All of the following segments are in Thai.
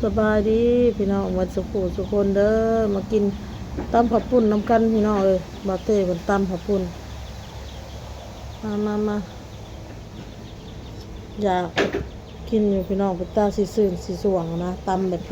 สบายดีพี่น้องวันสุขุสุคนเด้อมากินตำผักปุ่นน้ำกันพี่น้องบาเต้เป็นตำผักปุ่นมาอยากกินอยู่พี่น้องเป็นตาสีสื่นสีสว่างนะตำแบบ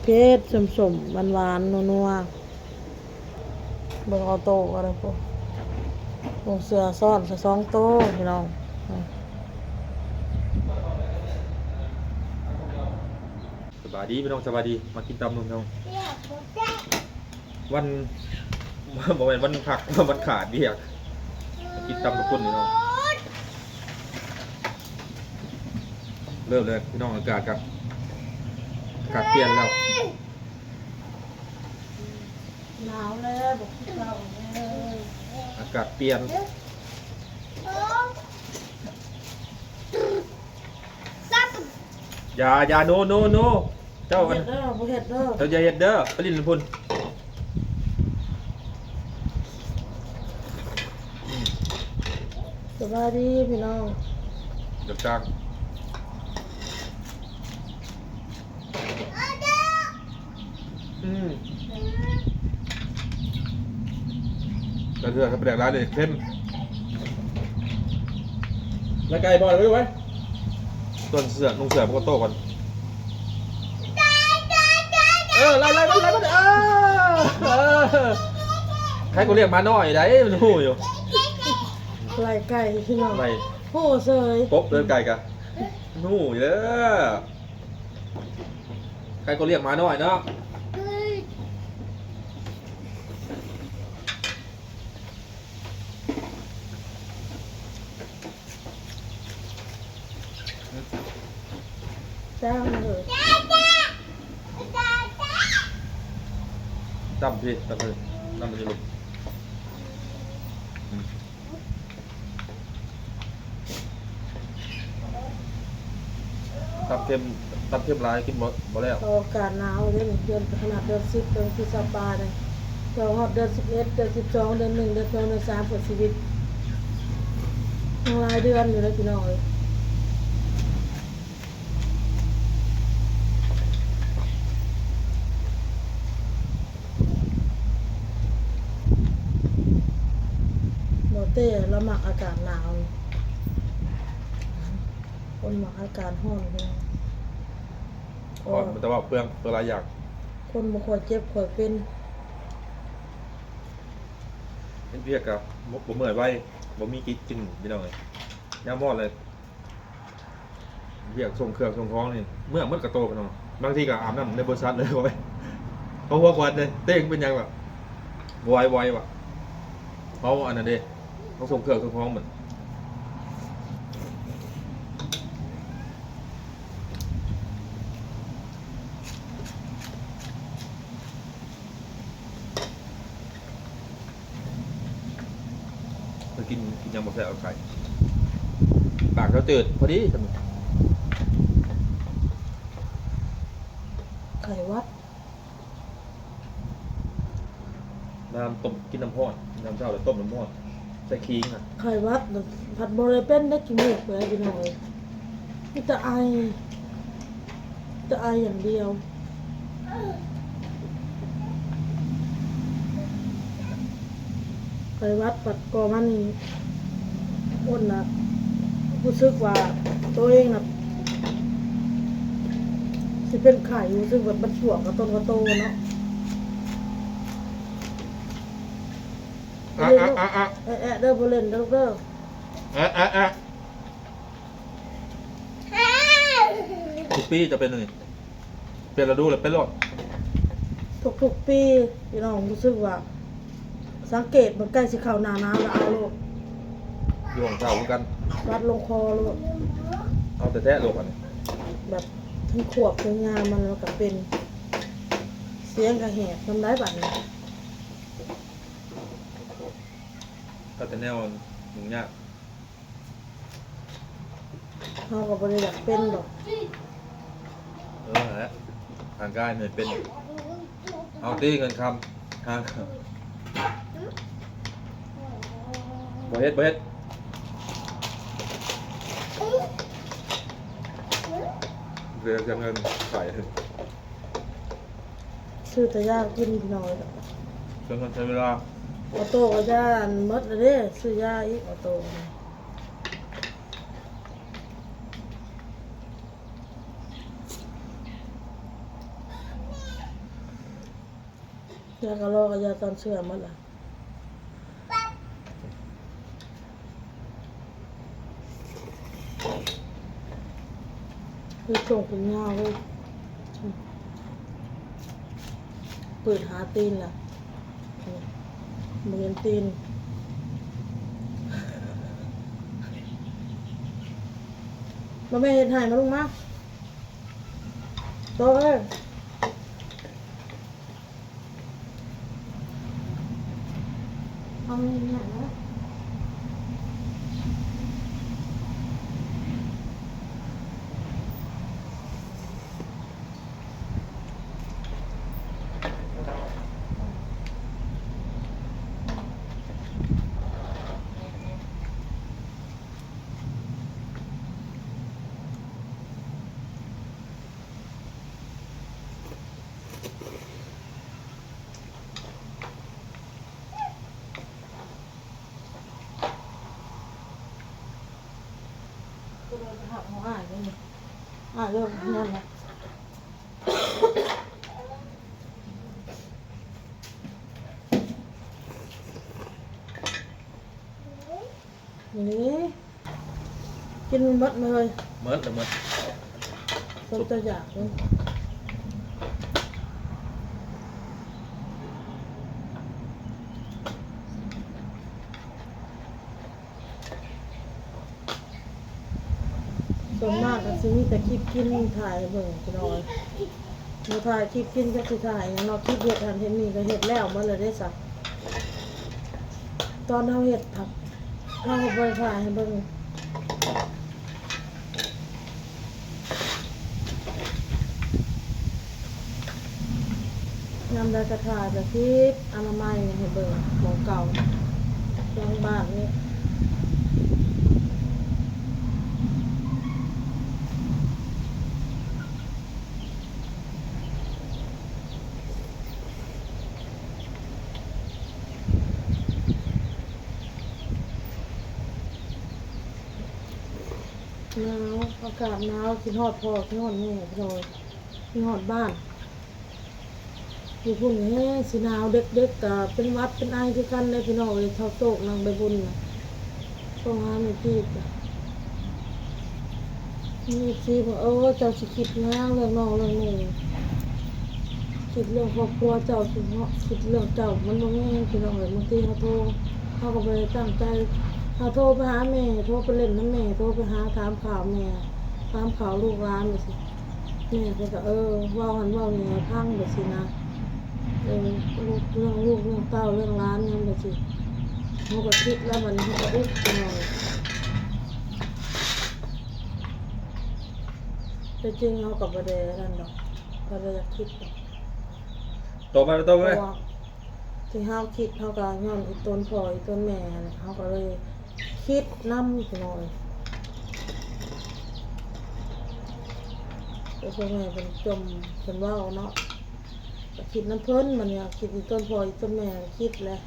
เผ็ดสมหวานนัวเบิ่งเอาโตอะไรพวกลงเสือซ่อนสองโตพี่น้องสบายดีพี่น้องสบายดีมากินตำนุ่มน้องวันบอกว่าวันผักวันขาดเดียกมากินตำกับคนพี่น้องเริ่มเลยพี่น้องอากาศเปลี่ยนแล้วหนาวแล้วบอกพี่เจ้าอากาศเปลี่ยนอย่าโนเจ้าอัน เด้อบ่เฮ็ดเด้อ เจ้าอย่าเฮ็ดเด้อไปลิ้นพุ่นสบายดีพี่น้อง เดือดจังกระเทือกกระเปรกร้านเลยเข้มแล้วไก่บอลไว้ต้นเสือนุ่งเสือพวกโตก่อนไล่ใครกูเรียกมาหน่อยได้มันหูอยู่ ไล่ไก่พี่น้อง ไล่ โอ้เสย ป๊บเดินไก่กันหูอยู่เด้อใครกูเรียกมาหน่อยเนาะจ้างเลย จำพี่จำเลยจำมันจะลุกตับเค็มร้ายกินบ่แล้ว ต่อการหนาวเดือนขนาดเดือน10เดือนพฤษภาเลยเจ้าฮอดเดือน11เดือน12เดือน1เดือน2เดือน3ผลชีวิตทั้งหลายเดือนอยู่เลยพี่น้องโมเต้เราหมักอากาศหนาวคนหมักอากาศร้อนพี่น้อง ก่อนมันจะว่าเปลืองหลายอย่าง คนบ่ค่อยเจ็บค่อยเป็น เป็นเพียกกับบ่เมื่อยไว้บ่มีกินพี่น้องเลยย่ามอดเลยเพียกส่งเครื่องส่งท้องนี่เมื่อกระโตพี่น้องบางทีก็อาบน้ำในบริษัทเลยไว้เพราะหัวควันเลยเต้งเป็นยังแบบไวว่ะเพราะอันนั้นเด้เขาส่งเครื่องส่งท้องเหมือนไปกินยังบ่แซ่บเอาไข่ปากเราจืดพอดีสนุก ไข้หวัด น้ำต้มกินน้ำห้อนน้ำเช้าแล้วต้มน้ำห้อนใส่ขิงอ่ะ ไข้หวัดน่ะผัดบ่ได้เป็นได้ขี้มูกเลยพี่น้องเอ้ยมีแต่ไออย่างเดียวไข้หวัดปัดก่อมันนี่อ้นน่ะรู้สึกว่าตัวเองน่ะสิเป็นไข้รู้สึกแบบมันช่วงกระต้นกระโตเนาะแอะเด้อบ่เล่นเด้อลูกเด้อ ทุกปีจะเป็นยังไงเป็นฤดูหรือเป็นรอด ทุกปีพี่น้องรู้สึกว่าสังเกตมันใกล้สิเข้าหน้าหนาวแล้วเอาโลด อยู่ของเช้าเหมือนกัน วัดลงคอโลด เอาแต่แท้โลกอันนี้ แบบทั้งขวบทั้งงามันแล้วก็เป็นเสียงกระแหบทำได้บัดนี้ ถ้าแต่แนวหนึ่งยาก เฮาก็บ่ได้อยากเป็นดอก ฮะทางกายเหนื่อยเป็นเอาตีเงินคำทางบ่เฮ็ด เรียกเงินใส่ ซื้อแต่ยากกินพี่น้อย จนใช้เวลา ออโต้ก็ย่านหมดเลยเด้ซื้อยาอีกออโต้ยากระโลกกับยาตอนเชื่อหมดล่ะคือส่งเป็นยาวเลยเปิดหาตีนล่ะเหมือนตีนมาแม่เห็นหายมาลุงมาโตเอ้ยเอาเงินหน่อยนะก็เลยหักหัวหายไปเลยเริ่มนั่นแหละนี่กินหมดเลย เมิดหรือเมิด ต้นตัวอยากเลยส่วนมากก็สิมีแต่คลิปกินถ่ายเบิ่งพี่น้อยมาถ่ายคลิปกินก็สิถ่ายอย่างเราคลิปเห็ดทันเห็ดนี่ก็เห็ดแล้วเมื่อเลยได้สักตอนเราเห็ดผักเราก็ไปถ่ายให้เบิ่งงามได้กระถ่ายแบบคลิปอนามัยให้เบิ่งของเก่ายังบ้านนี่หนาวอากาศหนาวกินฮอดพ่อกินฮอดแม่พี่น้อยกินฮอดบ้านอยู่พุ่นแห้งสิหนาวเด็กๆก็เป็นหวัดเป็นไอคือกันเลยพี่น้องเลยเท่าโตกนางใบบุญน่ะต้องหาไม่พี่นี่สิบอกเจ้าสิคิดงานเรื่องน้องเรื่องนี่คิดเรื่องครอบครัวเจ้าคิดเรื่องเจ้ามันบ่แม่นพี่น้องเลยบางทีเขาโทรเขาก็บ่ได้ตั้งใจเขาโทรไปหาแม่โทรไปเล่นน้ำแม่โทรไปหาถามข่าวแม่ถามข่าวลูกร้านไปสิแม่ก็เว้าหันเว้านี่ให้พังไปสินะลูกเรื่องเต้าเรื่องร้านนั่นไปสิเขาก็คิดแล้วมันเขาก็อึดไปหน่อยแต่จริงเขากับประเดี๋ยวนั่นดอกประเดี๋ยวคิดดอก โตไปโต เพ ไป ราะว่าที่เขาคิดเขาก็ย้อนอีต้นพ่ออีต้นแม่เนี่ยเขาก็เลยคิดนำไปหน่อยแต่พ่อแม่เป็นจมเป็นว่าวเนาะก็คิดน้ำเพิ่นมันเนี่ยคิดอีต้นพ่ออีต้นแม่คิดแหละ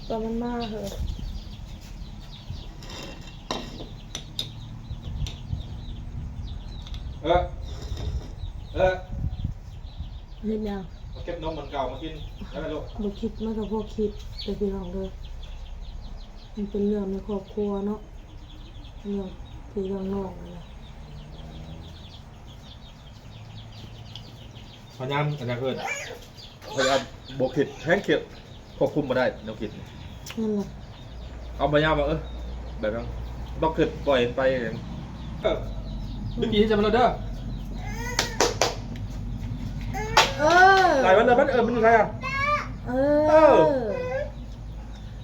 ตอนมันมาเหอะเห็นยัง มาเก็บนมมันเก่ามากินได้ไหมลูก บ่คิดมันก็พอคิดแต่พี่น้องเด้อมันเป็นเรื่องในครอบครัวเนาะเรื่องพี่เรื่องน้องนั่นแหละ พยายามอันนี้เพื่อนพยายามบวกขิดแห้งเขียดควบคุมมาได้แนวขิด นั่นแหละ เอาพยายามว่าแบบนั้นต้องขิดปล่อยไปเองเมื่อกี้จะมาแล้วเด้อ หลายวันเลยมันมันอยู่ไหนอ่ะ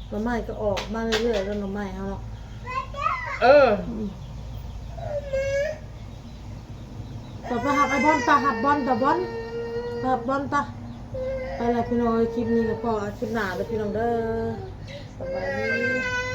หน่อไม้ก็ออกมาเรื่อยๆแล้วหน่อไม้เอาเนาะต่อไปหับไอบอลตาหับบอลตาบอลหับบอลตาไปแล้วพี่น้องคลิปนี้ก็พอคลิปหน้าเด้อพี่น้องเด้อสบายดี